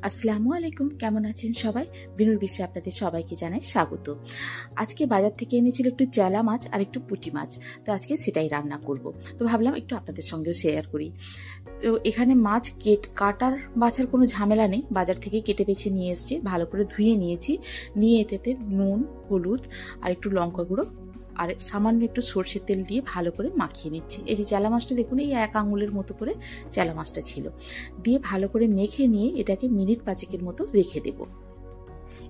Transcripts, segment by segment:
আসসালামু আলাইকুম, কেমন আছেন সবাই? বিনুর বিশ্বে আপনাদের সবাইকে জানাই স্বাগত। আজকে বাজার থেকে এনেছিল একটু চেলা মাছ আর একটু পুঁটি মাছ। তো আজকে সেটাই রান্না করব। তো ভাবলাম একটু আপনাদের সঙ্গেও শেয়ার করি। তো এখানে মাছ কাটার বাছার কোনো ঝামেলা নেই, বাজার থেকে কেটে বেছে নিয়ে এসেছি, ভালো করে ধুয়ে নিয়েছি। নিয়ে এটাতে নুন, হলুদ আর একটু লঙ্কা গুঁড়ো আর সামান্য একটু সর্ষের তেল দিয়ে ভালো করে মাখিয়ে নিচ্ছি। এই যে চেলা মাছটা দেখুন, এই 1 আঙুলের মতো করে চেলা মাছটা ছিল। দিয়ে ভালো করে মেখে নিয়ে এটাকে মিনিট 5 মতো রেখে দেব।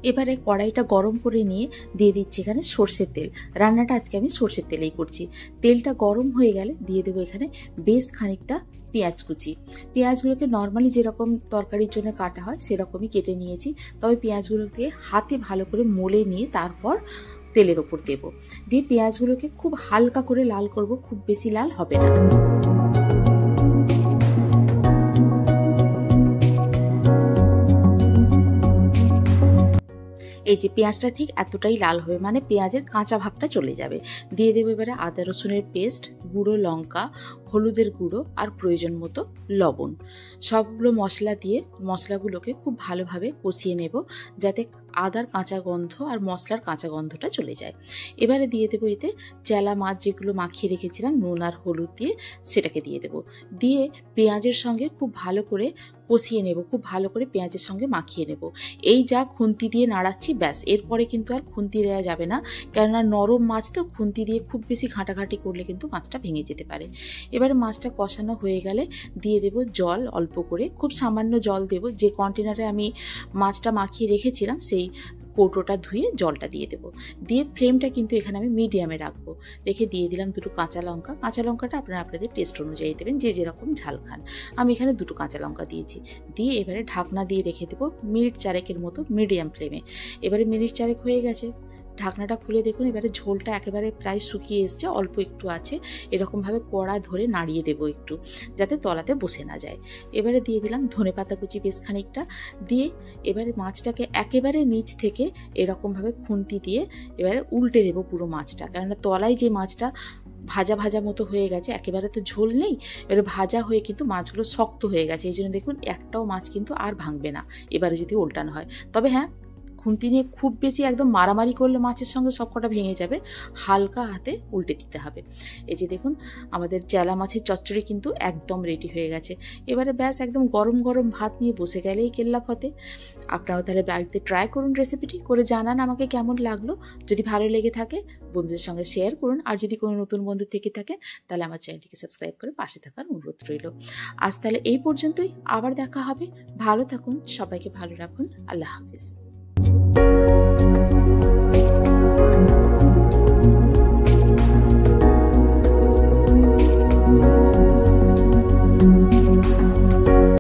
এবারে কড়াইটা গরম করে নিয়ে দিয়ে দিচ্ছি এখানে সর্ষের তেল। রান্নাটা আজকে আমি সর্ষের তেলেই করছি। তেলটা গরম হয়ে গেলে দিয়ে দেবো এখানে বেশ খানিকটা পেঁয়াজ কুচি। পেঁয়াজগুলোকে নর্মালি যেরকম তরকারির জন্য কাটা হয় সেরকমই কেটে নিয়েছি, তবে পেঁয়াজগুলোকে হাতে ভালো করে মলে নিয়ে তারপর তেলের ওপর দেব। দিয়ে পেঁয়াজগুলোকে খুব হালকা করে লাল করব, খুব বেশি লাল হবে না। এই যে পেঁয়াজটা ঠিক এতটাই লাল হবে, মানে পেঁয়াজের কাঁচা ভাবটা চলে যাবে। দিয়ে দেবো এবারে আদা রসুনের পেস্ট, গুঁড়ো লঙ্কা, হলুদের গুঁড়ো আর প্রয়োজন মতো লবণ। সবগুলো মশলা দিয়ে মশলাগুলোকে খুব ভালোভাবে কষিয়ে নেব, যাতে আদার কাঁচা গন্ধ আর মশলার কাঁচা গন্ধটা চলে যায়। এবারে দিয়ে দেবো এতে চেলা মাছ যেগুলো মাখিয়ে রেখেছিলাম নুন আর হলুদ দিয়ে, সেটাকে দিয়ে দেবো। দিয়ে পেঁয়াজের সঙ্গে খুব ভালো করে কষিয়ে নেব, খুব ভালো করে পেঁয়াজের সঙ্গে মাখিয়ে নেব। এই যা খুন্তি দিয়ে নাড়াচ্ছি, ব্যাস, এরপরে কিন্তু আর খুন্তি দেওয়া যাবে না, কেননা নরম মাছ তো, খুন্তি দিয়ে খুব বেশি ঘাঁটাঘাঁটি করলে কিন্তু মাছটা ভেঙে যেতে পারে। এবারে মাছটা কষানো হয়ে গেলে দিয়ে দেব জল অল্প করে, খুব সামান্য জল দেব। যে কন্টেনারে আমি মাছটা মাখিয়ে রেখেছিলাম সেই কৌটোটা ধুয়ে জলটা দিয়ে দেবো। দিয়ে ফ্লেমটা কিন্তু এখানে আমি মিডিয়ামে রাখবো। রেখে দিয়ে দিলাম 2 কাঁচা লঙ্কা। কাঁচা লঙ্কাটা আপনারা আপনাদের টেস্ট অনুযায়ী দেবেন, যে যেরকম ঝাল খান। আমি এখানে 2 কাঁচা লঙ্কা দিয়েছি। দিয়ে এবারে ঢাকনা দিয়ে রেখে দেবো মিনিট 4 মতো মিডিয়াম ফ্লেমে। এবারে মিনিট 4 হয়ে গেছে, ঢাকনাটা খুলে দেখুন। এবারে ঝোলটা একেবারে প্রায় শুকিয়ে এসছে, অল্প একটু আছে। এরকমভাবে কড়া ধরে নাড়িয়ে দেবো একটু, যাতে তলাতে বসে না যায়। এবারে দিয়ে দিলাম ধনেপাতা কুচি বেশ খানিকটা। দিয়ে এবারে মাছটাকে একেবারে নিচ থেকে এরকমভাবে খুন্তি দিয়ে এবারে উল্টে দেবো পুরো মাছটা, কেননা তলায় যে মাছটা ভাজা ভাজা মতো হয়ে গেছে, একেবারে তো ঝোল নেই, এবারে ভাজা হয়ে কিন্তু মাছগুলো শক্ত হয়ে গেছে। এই জন্য দেখুন একটাও মাছ কিন্তু আর ভাঙবে না এবারে যদি উল্টানো হয়। তবে হ্যাঁ, খুন্তি নিয়ে খুব বেশি একদম মারামারি করলে মাছের সঙ্গে সবকটা ভেঙে যাবে, হালকা হাতে উল্টে দিতে হবে। এই যে দেখুন আমাদের চেলা মাছের চচ্চড়ি কিন্তু একদম রেডি হয়ে গেছে। এবারে ব্যাস, একদম গরম গরম ভাত নিয়ে বসে গেলেই কেল্লা ফতে। আপনারাও তাহলে বাড়িতে ট্রাই করুন, রেসিপিটি করে জানান আমাকে কেমন লাগলো। যদি ভালো লেগে থাকে বন্ধুদের সঙ্গে শেয়ার করুন, আর যদি কোনো নতুন বন্ধু থেকে থাকেন তাহলে আমার চ্যানেলটিকে সাবস্ক্রাইব করে পাশে থাকার অনুরোধ রইল। আজ তাহলে এই পর্যন্তই, আবার দেখা হবে। ভালো থাকুন, সবাইকে ভালো রাখুন। আল্লাহ হাফিজ।